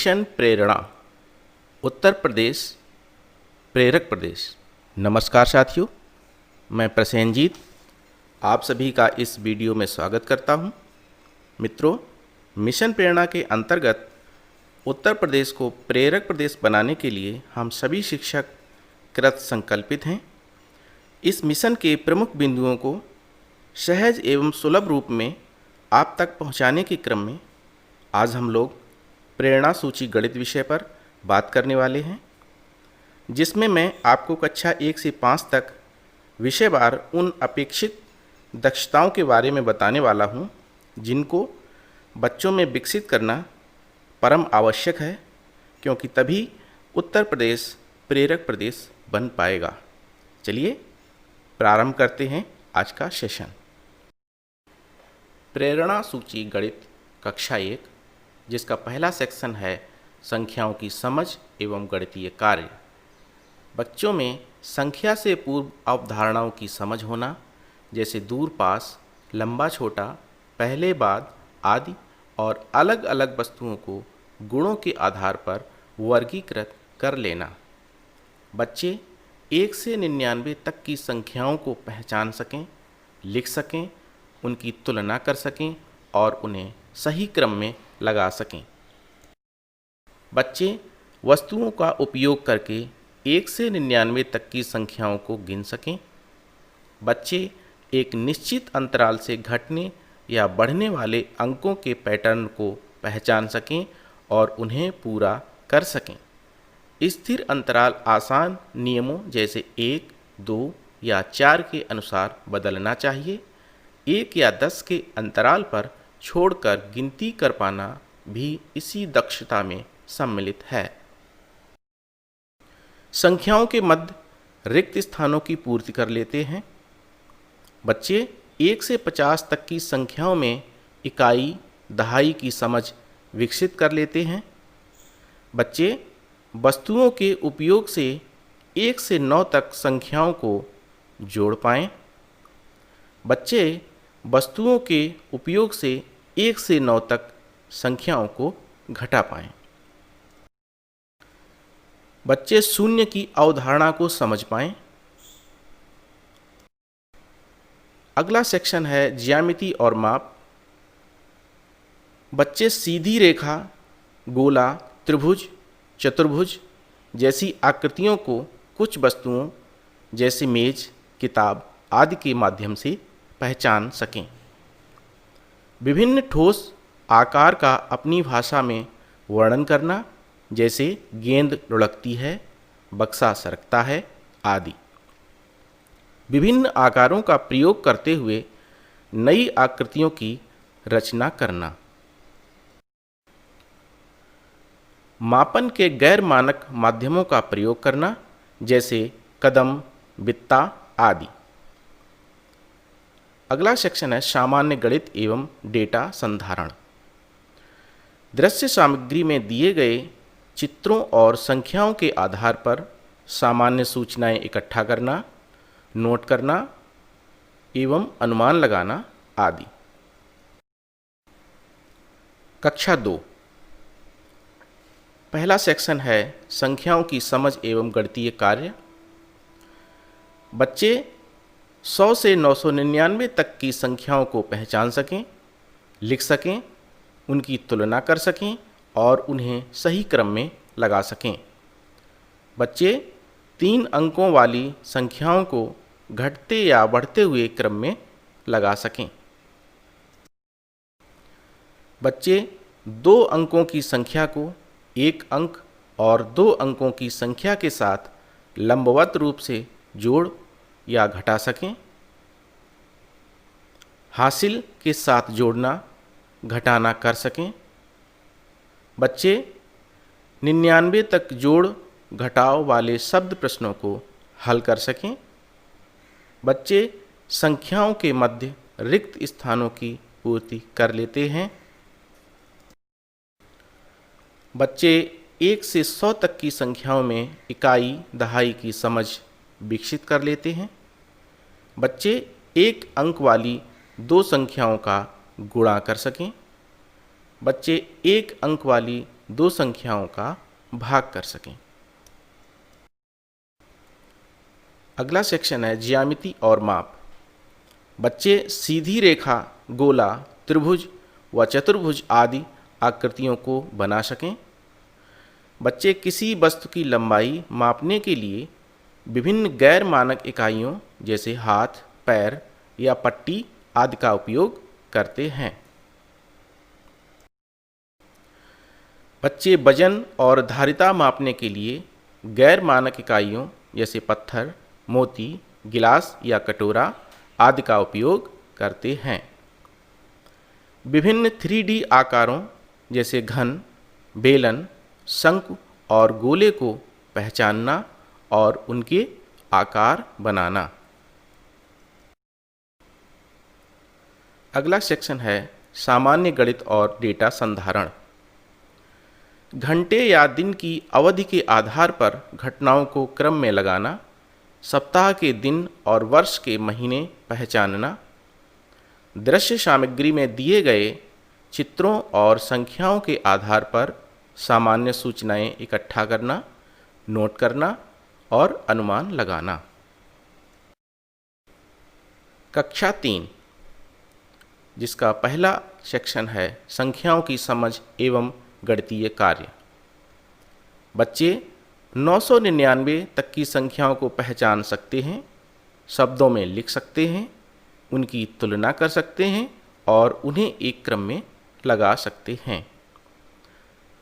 Mission प्रेरणा उत्तर प्रदेश प्रेरक प्रदेश। नमस्कार साथियों, मैं प्रसेनजीत आप सभी का इस वीडियो में स्वागत करता हूं। मित्रों, मिशन प्रेरणा के अंतर्गत उत्तर प्रदेश को प्रेरक प्रदेश बनाने के लिए हम सभी शिक्षक कृत संकल्पित हैं। इस मिशन के प्रमुख बिंदुओं को सहज एवं सुलभ रूप में आप तक पहुंचाने के क्रम में आज हम लोग प्रेरणा सूची गणित विषय पर बात करने वाले हैं, जिसमें मैं आपको कक्षा 1 से 5 तक विषयवार उन अपेक्षित दक्षताओं के बारे में बताने वाला हूं, जिनको बच्चों में विकसित करना परम आवश्यक है, क्योंकि तभी उत्तर प्रदेश प्रेरक प्रदेश बन पाएगा। चलिए प्रारंभ करते हैं आज का सेशन। प्रेरणा सूची गणित कक्षा 1, जिसका पहला सेक्शन है संख्याओं की समझ एवं गणितीय कार्य। बच्चों में संख्या से पूर्व अवधारणाओं की समझ होना, जैसे दूर पास, लंबा छोटा, पहले बाद आदि, और अलग अलग वस्तुओं को गुणों के आधार पर वर्गीकृत कर लेना। बच्चे 1 से 99 तक की संख्याओं को पहचान सकें, लिख सकें, उनकी तुलना कर सकें और उन्हें सही क्रम में लगा सकें। बच्चे वस्तुओं का उपयोग करके 1 से 99 तक की संख्याओं को गिन सकें। बच्चे एक निश्चित अंतराल से घटने या बढ़ने वाले अंकों के पैटर्न को पहचान सकें और उन्हें पूरा कर सकें। स्थिर अंतराल आसान नियमों जैसे 1, 2 या 4 के अनुसार बदलना चाहिए। 1 या 10 के अंतराल पर छोड़कर गिनती कर पाना भी इसी दक्षता में सम्मिलित है। संख्याओं के मध्य रिक्त स्थानों की पूर्ति कर लेते हैं। बच्चे 1 से 50 तक की संख्याओं में इकाई दहाई की समझ विकसित कर लेते हैं। बच्चे वस्तुओं के उपयोग से 1 से 9 तक संख्याओं को जोड़ पाएं। बच्चे वस्तुओं के उपयोग से 1 से 9 तक संख्याओं को घटा पाएं। बच्चे शून्य की अवधारणा को समझ पाएं। अगला सेक्शन है ज्यामिति और माप। बच्चे सीधी रेखा, गोला, त्रिभुज, चतुर्भुज जैसी आकृतियों को कुछ वस्तुओं जैसे मेज, किताब आदि के माध्यम से पहचान सकें। विभिन्न ठोस आकार का अपनी भाषा में वर्णन करना, जैसे गेंद लुढ़कती है, बक्सा सरकता है आदि। विभिन्न आकारों का प्रयोग करते हुए नई आकृतियों की रचना करना। मापन के गैर मानक माध्यमों का प्रयोग करना, जैसे कदम, बित्ता आदि। अगला सेक्शन है सामान्य गणित एवं डेटा संधारण। दृश्य सामग्री में दिए गए चित्रों और संख्याओं के आधार पर सामान्य सूचनाएं इकट्ठा करना, नोट करना एवं अनुमान लगाना आदि। कक्षा 2, पहला सेक्शन है संख्याओं की समझ एवं गणितीय कार्य। बच्चे 100 से 999 तक की संख्याओं को पहचान सकें, लिख सकें, उनकी तुलना कर सकें और उन्हें सही क्रम में लगा सकें। बच्चे 3 अंकों वाली संख्याओं को घटते या बढ़ते हुए क्रम में लगा सकें। बच्चे 2 अंकों की संख्या को 1 अंक और 2 अंकों की संख्या के साथ लंबवत रूप से जोड़ या घटा सकें। हासिल के साथ जोड़ना, घटाना कर सकें। बच्चे 99 तक जोड़ घटाव वाले शब्द प्रश्नों को हल कर सकें। बच्चे संख्याओं के मध्य रिक्त स्थानों की पूर्ति कर लेते हैं। बच्चे 1 से 100 तक की संख्याओं में इकाई दहाई की समझ विकसित कर लेते हैं। बच्चे 1 अंक वाली 2 संख्याओं का गुणा कर सकें। बच्चे 1 अंक वाली दो संख्याओं का भाग कर सकें। अगला सेक्शन है ज्यामिति और माप। बच्चे सीधी रेखा, गोला, त्रिभुज व चतुर्भुज आदि आकृतियों को बना सकें। बच्चे किसी वस्तु की लंबाई मापने के लिए विभिन्न गैर मानक इकाइयों जैसे हाथ, पैर या पट्टी आदि का उपयोग करते हैं। बच्चे वजन और धारिता मापने के लिए गैर मानक इकाइयों जैसे पत्थर, मोती, गिलास या कटोरा आदि का उपयोग करते हैं। विभिन्न 3D आकारों जैसे घन, बेलन, शंकु और गोले को पहचानना और उनके आकार बनाना। अगला सेक्शन है सामान्य गणित और डेटा संधारण। घंटे या दिन की अवधि के आधार पर घटनाओं को क्रम में लगाना, सप्ताह के दिन और वर्ष के महीने पहचानना, दृश्य सामग्री में दिए गए चित्रों और संख्याओं के आधार पर सामान्य सूचनाएं इकट्ठा करना, नोट करना और अनुमान लगाना। कक्षा 3, जिसका पहला सेक्शन है संख्याओं की समझ एवं गणितीय कार्य। बच्चे 999 तक की संख्याओं को पहचान सकते हैं, शब्दों में लिख सकते हैं, उनकी तुलना कर सकते हैं और उन्हें एक क्रम में लगा सकते हैं।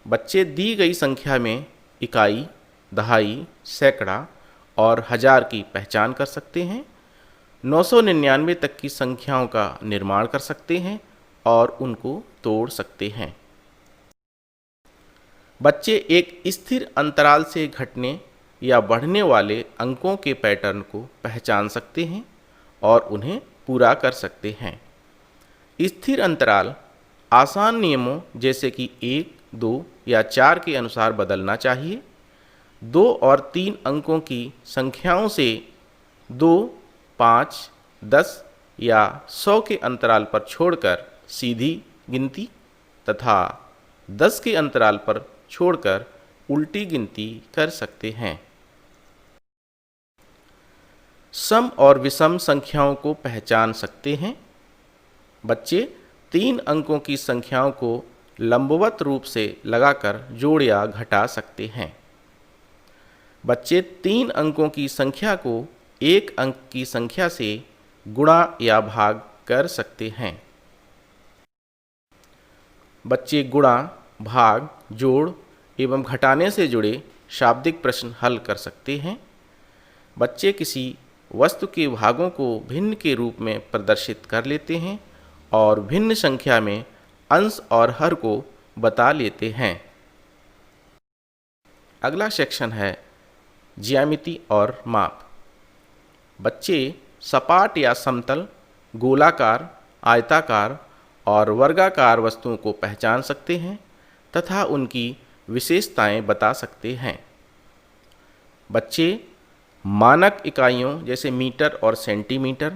बच्चे दी गई संख्या में इकाई, दहाई, सैकड़ा और हजार की पहचान कर सकते हैं। 999 तक की संख्याओं का निर्माण कर सकते हैं और उनको तोड़ सकते हैं। बच्चे एक स्थिर अंतराल से घटने या बढ़ने वाले अंकों के पैटर्न को पहचान सकते हैं और उन्हें पूरा कर सकते हैं। स्थिर अंतराल आसान नियमों जैसे कि 1, 2 या 4 के अनुसार बदलना चाहिए। 2 और 3 अंकों की संख्याओं से 2, 5, 10 या 100 के अंतराल पर छोड़कर सीधी गिनती तथा 10 के अंतराल पर छोड़कर उल्टी गिनती कर सकते हैं। सम और विषम संख्याओं को पहचान सकते हैं। बच्चे 3 अंकों की संख्याओं को लंबवत रूप से लगाकर जोड़ या घटा सकते हैं। बच्चे 3 अंकों की संख्या को 1 अंक की संख्या से गुणा या भाग कर सकते हैं। बच्चे गुणा, भाग, जोड़ एवं घटाने से जुड़े शाब्दिक प्रश्न हल कर सकते हैं। बच्चे किसी वस्तु के भागों को भिन्न के रूप में प्रदर्शित कर लेते हैं और भिन्न संख्या में अंश और हर को बता लेते हैं। अगला सेक्शन है ज्यामिति और माप। बच्चे सपाट या समतल, गोलाकार, आयताकार और वर्गाकार वस्तुओं को पहचान सकते हैं तथा उनकी विशेषताएं बता सकते हैं। बच्चे मानक इकाइयों जैसे मीटर और सेंटीमीटर,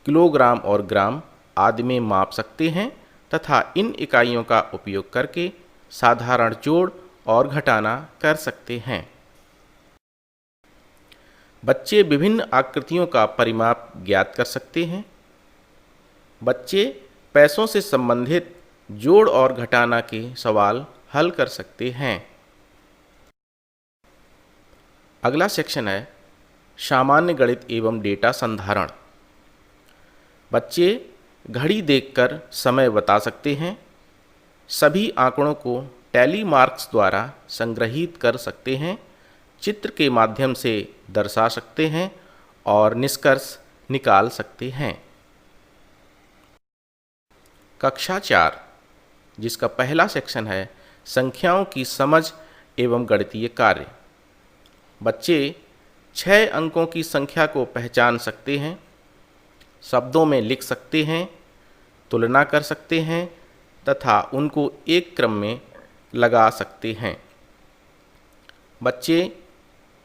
किलोग्राम और ग्राम आदि में माप सकते हैं तथा इन इकाइयों का उपयोग करके साधारण जोड़ और घटाना कर सकते हैं। बच्चे विभिन्न आकृतियों का परिमाप ज्ञात कर सकते हैं। बच्चे पैसों से संबंधित जोड़ और घटाना के सवाल हल कर सकते हैं। अगला सेक्शन है सामान्य गणित एवं डेटा संधारण। बच्चे घड़ी देखकर समय बता सकते हैं, सभी आंकड़ों को टैली मार्क्स द्वारा संग्रहित कर सकते हैं, चित्र के माध्यम से दर्शा सकते हैं और निष्कर्ष निकाल सकते हैं। कक्षा 4, जिसका पहला सेक्शन है संख्याओं की समझ एवं गणितीय कार्य। बच्चे 6 अंकों की संख्या को पहचान सकते हैं, शब्दों में लिख सकते हैं, तुलना कर सकते हैं तथा उनको एक क्रम में लगा सकते हैं। बच्चे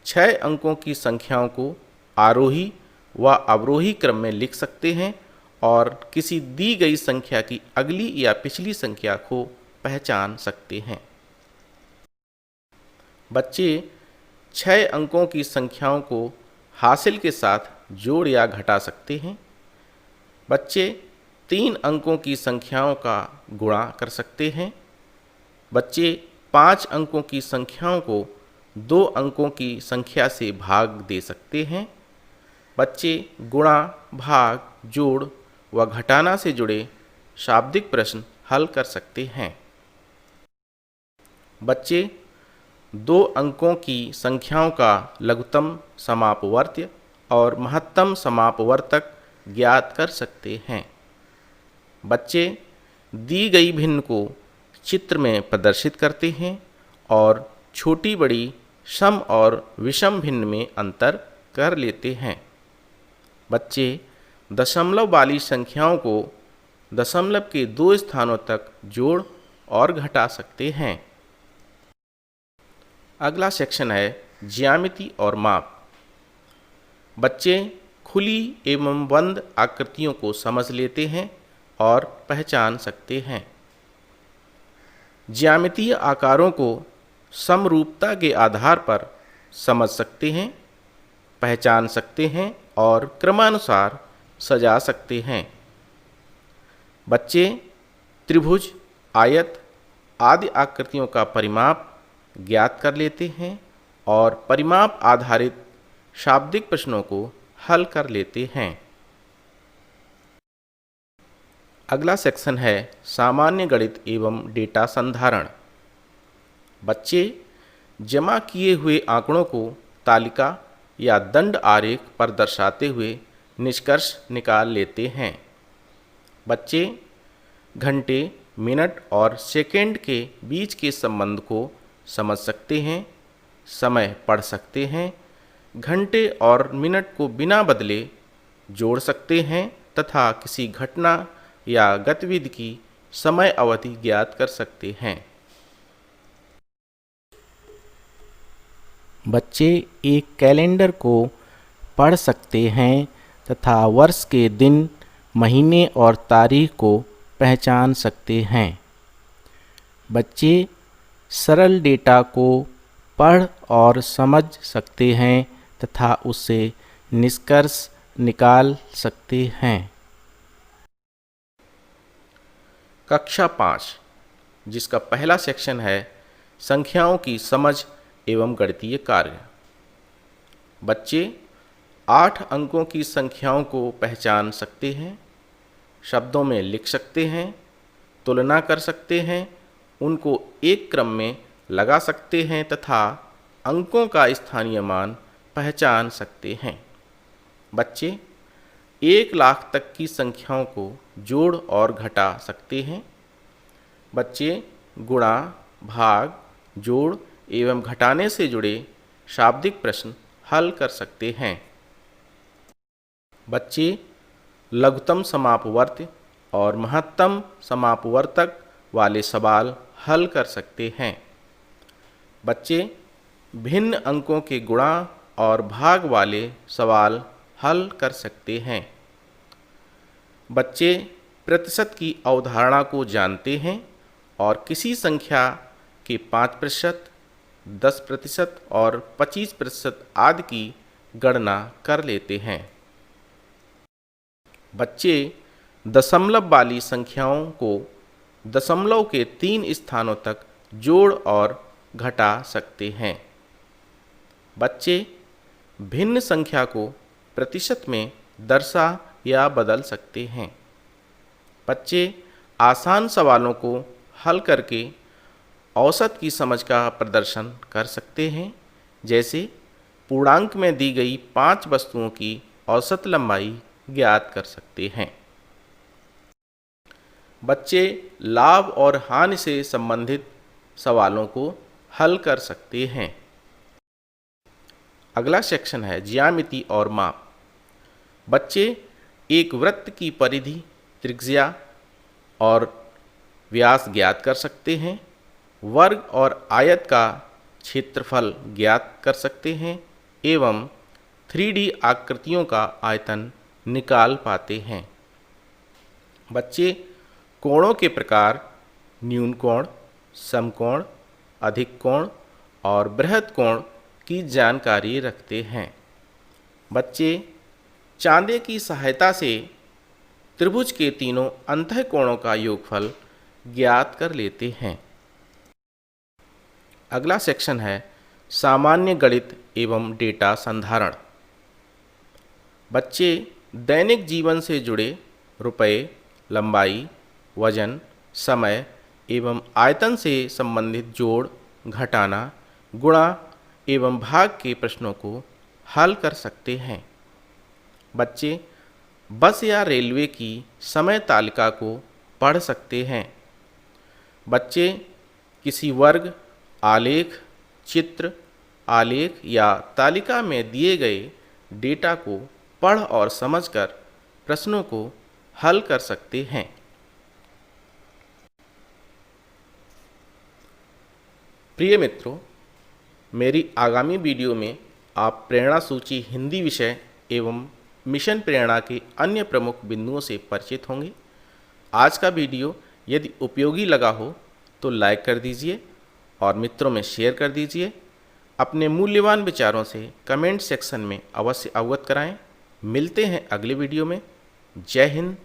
6 अंकों की संख्याओं को आरोही व अवरोही क्रम में लिख सकते हैं और किसी दी गई संख्या की अगली या पिछली संख्या को पहचान सकते हैं। बच्चे 6 अंकों की संख्याओं को हासिल के साथ जोड़ या घटा सकते हैं। बच्चे 3 अंकों की संख्याओं का गुणा कर सकते हैं। बच्चे 5 अंकों की संख्याओं को 2 अंकों की संख्या से भाग दे सकते हैं। बच्चे गुणा, भाग, जोड़ व घटाना से जुड़े शाब्दिक प्रश्न हल कर सकते हैं। बच्चे 2 अंकों की संख्याओं का लघुत्तम समापवर्त्य और महत्तम समापवर्तक ज्ञात कर सकते हैं। बच्चे दी गई भिन्न को चित्र में प्रदर्शित करते हैं और छोटी बड़ी सम और विषम भिन्न में अंतर कर लेते हैं। बच्चे दशमलव वाली संख्याओं को दशमलव के 2 स्थानों तक जोड़ और घटा सकते हैं। अगला सेक्शन है ज्यामिति और माप। बच्चे खुली एवं बंद आकृतियों को समझ लेते हैं और पहचान सकते हैं। ज्यामितीय आकारों को समरूपता के आधार पर समझ सकते हैं, पहचान सकते हैं और क्रमानुसार सजा सकते हैं। बच्चे त्रिभुज, आयत आदि आकृतियों का परिमाप ज्ञात कर लेते हैं और परिमाप आधारित शाब्दिक प्रश्नों को हल कर लेते हैं। अगला सेक्शन है सामान्य गणित एवं डेटा संधारण। बच्चे जमा किए हुए आंकड़ों को तालिका या दंड आरेख पर दर्शाते हुए निष्कर्ष निकाल लेते हैं। बच्चे घंटे, मिनट और सेकंड के बीच के संबंध को समझ सकते हैं, समय पढ़ सकते हैं, घंटे और मिनट को बिना बदले जोड़ सकते हैं तथा किसी घटना या गतिविधि की समय अवधि ज्ञात कर सकते हैं। बच्चे एक कैलेंडर को पढ़ सकते हैं तथा वर्ष के दिन, महीने और तारीख को पहचान सकते हैं। बच्चे सरल डेटा को पढ़ और समझ सकते हैं तथा उससे निष्कर्ष निकाल सकते हैं। कक्षा 5, जिसका पहला सेक्शन है संख्याओं की समझ एवं गणितीय कार्य। बच्चे 8 अंकों की संख्याओं को पहचान सकते हैं, शब्दों में लिख सकते हैं, तुलना कर सकते हैं, उनको एक क्रम में लगा सकते हैं तथा अंकों का स्थानीय मान पहचान सकते हैं। बच्चे 1 लाख तक की संख्याओं को जोड़ और घटा सकते हैं। बच्चे गुणा, भाग, जोड़ एवं घटाने से जुड़े शाब्दिक प्रश्न हल कर सकते हैं। बच्चे लघुत्तम समापवर्त्य और महत्तम समापवर्तक वाले सवाल हल कर सकते हैं। बच्चे भिन्न अंकों के गुणा और भाग वाले सवाल हल कर सकते हैं। बच्चे प्रतिशत की अवधारणा को जानते हैं और किसी संख्या के 5%, 10% और 25% आदि की गणना कर लेते हैं। बच्चे दशमलव वाली संख्याओं को दशमलव के 3 स्थानों तक जोड़ और घटा सकते हैं। बच्चे भिन्न संख्या को प्रतिशत में दर्शा या बदल सकते हैं। बच्चे आसान सवालों को हल करके औसत की समझ का प्रदर्शन कर सकते हैं, जैसे पूर्णांक में दी गई 5 वस्तुओं की औसत लंबाई ज्ञात कर सकते हैं। बच्चे लाभ और हानि से संबंधित सवालों को हल कर सकते हैं। अगला सेक्शन है ज्यामिति और माप। बच्चे एक वृत्त की परिधि, त्रिज्या और व्यास ज्ञात कर सकते हैं, वर्ग और आयत का क्षेत्रफल ज्ञात कर सकते हैं एवं 3D आकृतियों का आयतन निकाल पाते हैं। बच्चे कोणों के प्रकार न्यून कोण, समकोण, अधिक कोण और बृहद कोण की जानकारी रखते हैं। बच्चे चांदे की सहायता से त्रिभुज के तीनों अंतःकोणों का योगफल ज्ञात कर लेते हैं। अगला सेक्शन है सामान्य गणित एवं डेटा संधारण। बच्चे दैनिक जीवन से जुड़े रुपए, लंबाई, वजन, समय एवं आयतन से संबंधित जोड़, घटाना, गुणा एवं भाग के प्रश्नों को हल कर सकते हैं। बच्चे बस या रेलवे की समय तालिका को पढ़ सकते हैं। बच्चे किसी वर्ग, आलेख, चित्र, आलेख या तालिका में दिए गए डेटा को पढ़ और समझकर प्रश्नों को हल कर सकते हैं। प्रिय मित्रों, मेरी आगामी वीडियो में आप प्रेरणा सूची हिंदी विषय एवं मिशन प्रेरणा के अन्य प्रमुख बिंदुओं से परिचित होंगे। आज का वीडियो यदि उपयोगी लगा हो तो लाइक कर दीजिए और मित्रों में शेयर कर दीजिए। अपने मूल्यवान विचारों से कमेंट सेक्शन में अवश्य अवगत कराएं। मिलते हैं अगले वीडियो में। जय हिंद,